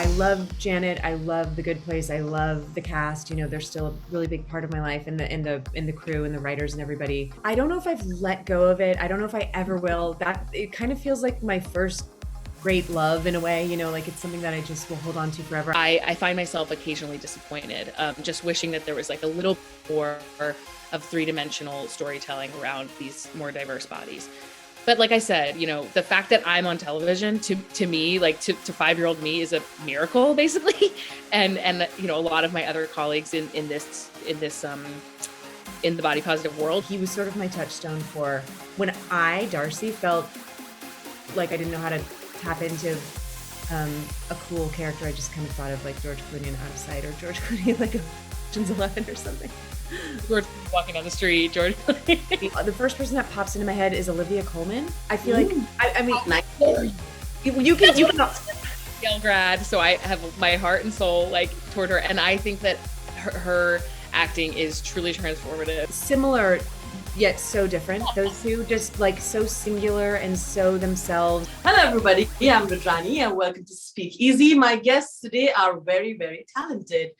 I love Janet. I love The Good Place. I love the cast. You know, they're still a really big part of my life, and the crew and the writers and everybody. I don't know if I've let go of it. I don't know if I ever will. That it kind of feels like my first great love in a way, you know, like it's something that I just will hold on to forever. I find myself occasionally disappointed, just wishing that there was like a little more of three-dimensional storytelling around these more diverse bodies. But like I said, you know, the fact that I'm on television to me, like to 5-year-old me, is a miracle, basically. And you know, a lot of my other colleagues in the body positive world. He was sort of my touchstone for when I, D'Arcy, felt like I didn't know how to tap into a cool character. I just kind of thought of like George Clooney in Out of Sight, or George Clooney like Ocean's 11 or something. George walking down the street, George Clooney. The first person that pops into my head is Olivia Colman. I feel like I mean, nice. you can Yale grad, so I have my heart and soul like toward her, and I think that her acting is truly transformative. Similar yet so different. Those two just like so singular and so themselves. Hello everybody, I'm Rudrani and welcome to Speak Easy. My guests today are very, very talented.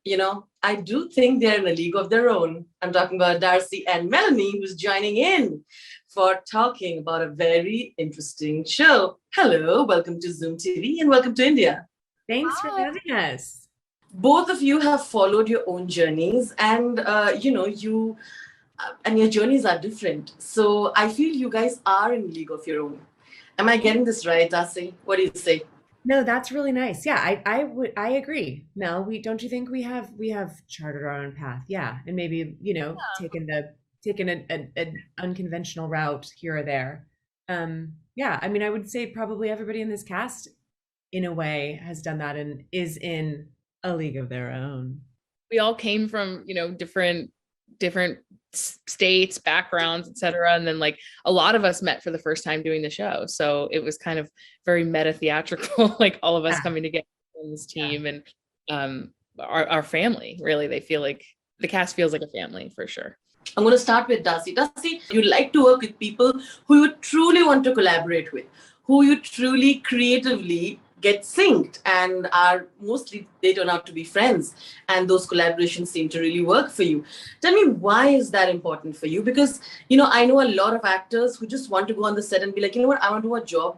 You know, I do think they're in a league of their own. I'm talking about D'Arcy and Melanie, who's joining in for talking about a very interesting show. Hello, welcome to Zoom TV and welcome to India. Thanks for having us. Both of you have followed your own journeys, and and your journeys are different. So I feel you guys are in a league of your own. Am I getting this right, D'Arcy? What do you say? No, that's really nice. Yeah, I agree. Mel, don't you think we have charted our own path? Yeah, and maybe, you know, taken an unconventional route here or there. Yeah, I mean, I would say probably everybody in this cast, in a way, has done that and is in a league of their own. We all came from, you know, different states, backgrounds, etc. And then like a lot of us met for the first time doing the show. So it was kind of very meta theatrical, like all of us coming together in this team and our family, really. They feel like the cast feels like a family for sure. I'm going to start with D'Arcy. D'Arcy, you like to work with people who you truly want to collaborate with, who you truly creatively get synced, and are mostly they turn out to be friends, and those collaborations seem to really work for you. Tell me, why is that important for you? Because, you know, I know a lot of actors who just want to go on the set and be like, you know what, I want to do a job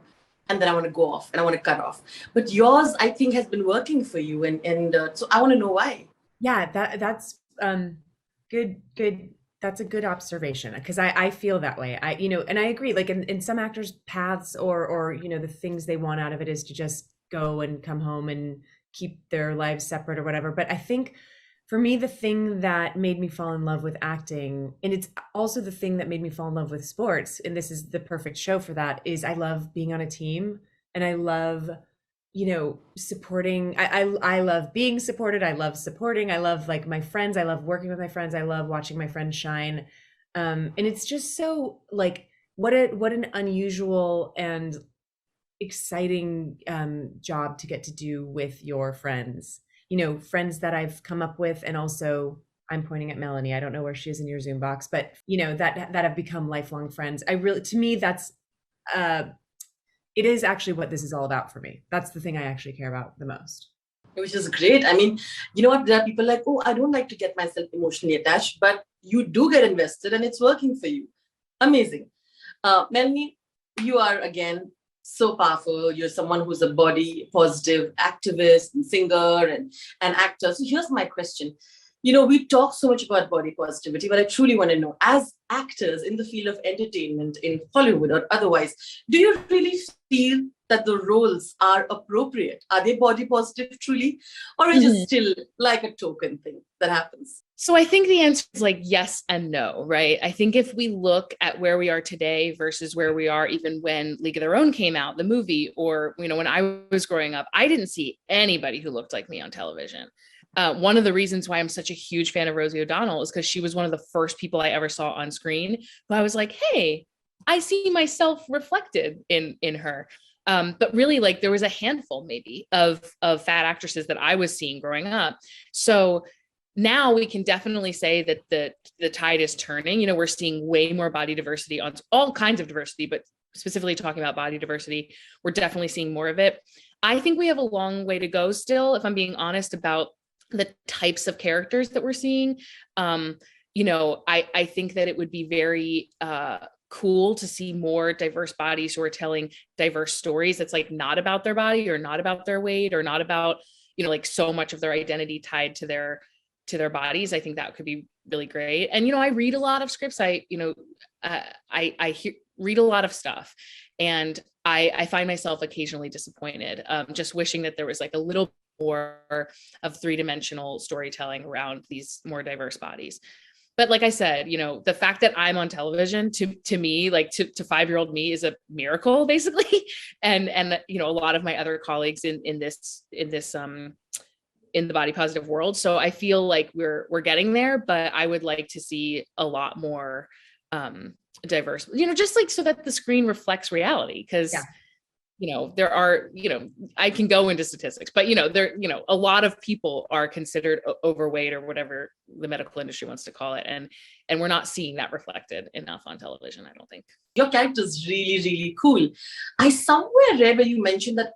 and then I want to go off and I want to cut off. But yours, I think, has been working for you, and so I want to know why. Yeah, that's good. That's a good observation, because I feel that way. You know, and I agree, like in some actors' paths or you know, the things they want out of it is to just go and come home and keep their lives separate or whatever. But I think for me, the thing that made me fall in love with acting, and it's also the thing that made me fall in love with sports, and this is the perfect show for that, is I love being on a team, and I love, you know, supporting. I love being supported. I love supporting. I love like my friends. I love working with my friends. I love watching my friends shine. And it's just so like, what an unusual and exciting job to get to do with your friends, you know, friends that I've come up with. And also I'm pointing at Melanie. I don't know where she is in your Zoom box, but you know, that have become lifelong friends. To me, that's, it is actually what this is all about for me. That's the thing I actually care about the most. Which is great. I mean, you know what? There are people like, oh, I don't like to get myself emotionally attached, but you do get invested and it's working for you. Amazing. Melanie, you are, again, so powerful. You're someone who's a body positive activist and singer and actor. So here's my question. You know, we talk so much about body positivity, but I truly want to know, as actors in the field of entertainment in Hollywood or otherwise, do you really feel that the roles are appropriate? Are they body positive truly? Or is it still like a token thing that happens? So I think the answer is like yes and no, right? I think if we look at where we are today versus where we are even when League of Their Own came out, the movie, or, you know, when I was growing up, I didn't see anybody who looked like me on television. One of the reasons why I'm such a huge fan of Rosie O'Donnell is because she was one of the first people I ever saw on screen who I was like, hey, I see myself reflected in her. But really, like, there was a handful maybe of fat actresses that I was seeing growing up. So now we can definitely say that the tide is turning. You know, we're seeing way more body diversity, on all kinds of diversity, but specifically talking about body diversity, we're definitely seeing more of it. I think we have a long way to go still, if I'm being honest, about the types of characters that we're seeing. I think that it would be very cool to see more diverse bodies who are telling diverse stories that's like not about their body or not about their weight or not about, like so much of their identity tied to their bodies. I think that could be really great. And, I read a lot of scripts. I read a lot of stuff, and I find myself occasionally disappointed, just wishing that there was like a little more of three-dimensional storytelling around these more diverse bodies. But like I said, the fact that I'm on television to me, like to 5-year-old me, is a miracle, basically. And a lot of my other colleagues in the body positive world. So I feel like we're getting there, but I would like to see a lot more diverse, just like so that the screen reflects reality. Because there are, I can go into statistics, but a lot of people are considered overweight or whatever the medical industry wants to call it, and we're not seeing that reflected enough on television, I don't think. Your character is really, really cool. I somewhere read where you mentioned that,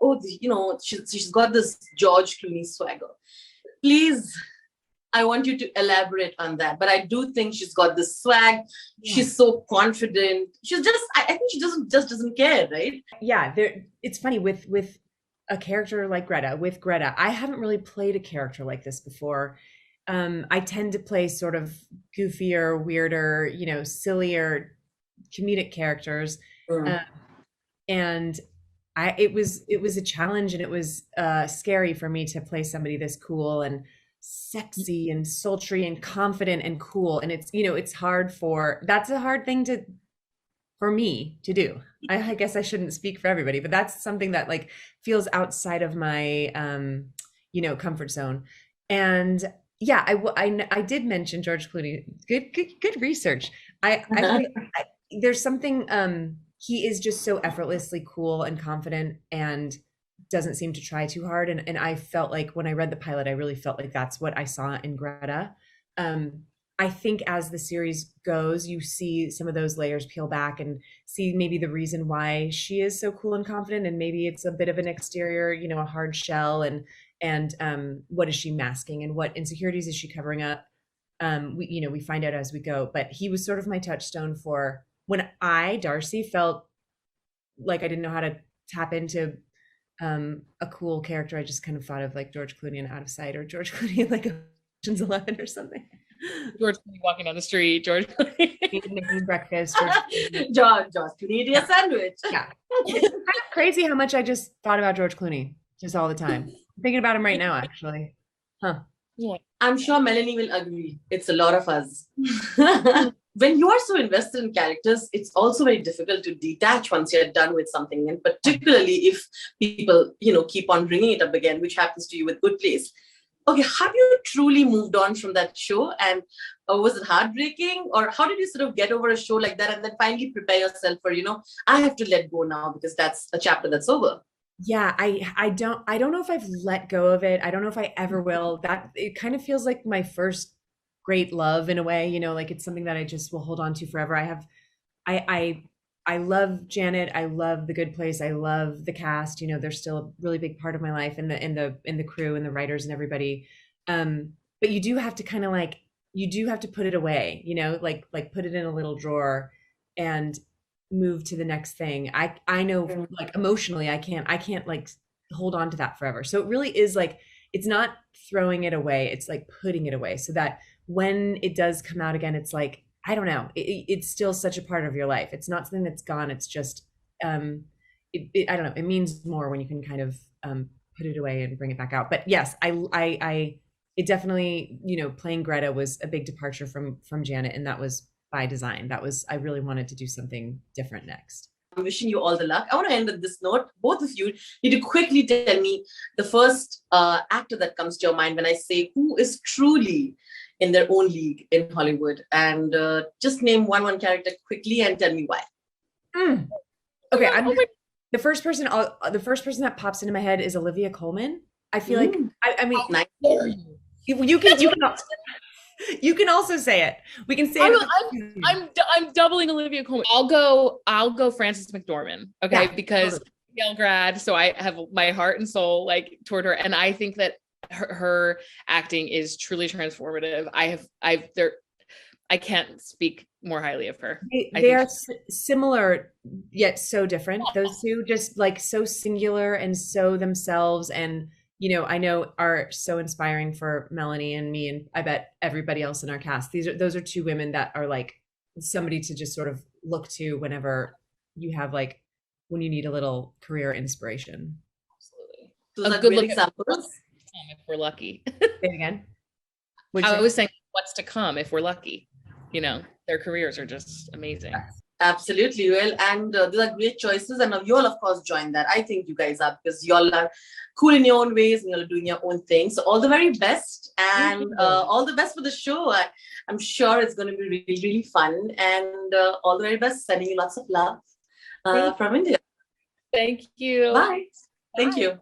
she's got this George Clooney swagger. Please, I want you to elaborate on that. But I do think she's got this swag. Yeah. She's so confident. She's just, I think she doesn't care, right? Yeah, it's funny with a character like Greta, I haven't really played a character like this before. I tend to play sort of goofier, weirder, sillier comedic characters. And it was a challenge, and it was scary for me to play somebody this cool and sexy and sultry and confident and cool. And it's, that's a hard thing for me to do. I guess I shouldn't speak for everybody, but that's something that like feels outside of my, comfort zone. And yeah, I did mention George Clooney. Good research. I there's something, he is just so effortlessly cool and confident and doesn't seem to try too hard. And I felt like when I read the pilot, I really felt like that's what I saw in Greta. I think as the series goes, you see some of those layers peel back and see maybe the reason why she is so cool and confident. And maybe it's a bit of an exterior, a hard shell, and what is she masking and what insecurities is she covering up? We find out as we go, but he was sort of my touchstone for when D'Arcy, felt like I didn't know how to tap into a cool character. I just kind of thought of like George Clooney in Out of Sight, or George Clooney in like Ocean's 11 or something. George Clooney walking down the street, George Clooney making breakfast. George Clooney eating a sandwich. Yeah. It's kind of crazy how much I just thought about George Clooney just all the time. I'm thinking about him right now, actually. Huh. Yeah. I'm sure Melanie will agree. It's a lot of us. When you are so invested in characters, it's also very difficult to detach once you're done with something. And particularly if people, keep on bringing it up again, which happens to you with Good Place. Okay, have you truly moved on from that show? And was it heartbreaking? Or how did you sort of get over a show like that and then finally prepare yourself for, I have to let go now because that's a chapter that's over? Yeah, I don't know if I've let go of it. I don't know if I ever will. That it kind of feels like my first great love in a way, like it's something that I just will hold on to forever. I love Janet. I love The Good Place. I love the cast. They're still a really big part of my life, and the crew and the writers and everybody. But you do have to kind of put it away, like put it in a little drawer and move to the next thing. I know like emotionally I can't like hold on to that forever. So it really is like, it's not throwing it away. It's like putting it away so that when it does come out again, it's like, I don't know, it's still such a part of your life. It's not something that's gone. It's just, I don't know. It means more when you can kind of put it away and bring it back out. But yes, it definitely, playing Greta was a big departure from Janet, and that was by design. I really wanted to do something different next. I'm wishing you all the luck. I want to end with this note. Both of you need to quickly tell me the first actor that comes to your mind when I say who is truly in their own league in Hollywood, and just name one character quickly and tell me why. Okay, the first person that pops into my head is Olivia Colman. I feel like I mean, nice. You can also say it. We can say I'm doubling Olivia Colman. I'll go Frances McDormand. Okay, yeah, because Yale grad, so I have my heart and soul like toward her, and I think that her acting is truly transformative. I can't speak more highly of her. They are similar yet so different. Those two, just like so singular and so themselves, and I know are so inspiring for Melanie and me, and I bet everybody else in our cast. Those are two women that are like somebody to just sort of look to whenever you have like when you need a little career inspiration. Absolutely. Those are good examples. If we're lucky. Say it again. I was saying what's to come if we're lucky. Their careers are just amazing. Absolutely. Well, and these are great choices, and you all, of course, join that. I think you guys are, because you all are cool in your own ways and you're doing your own thing. So all the very best, and all the best for the show. I'm sure it's going to be really, really fun, and all the very best. Sending you lots of love from India. Thank you. Bye. Thank you.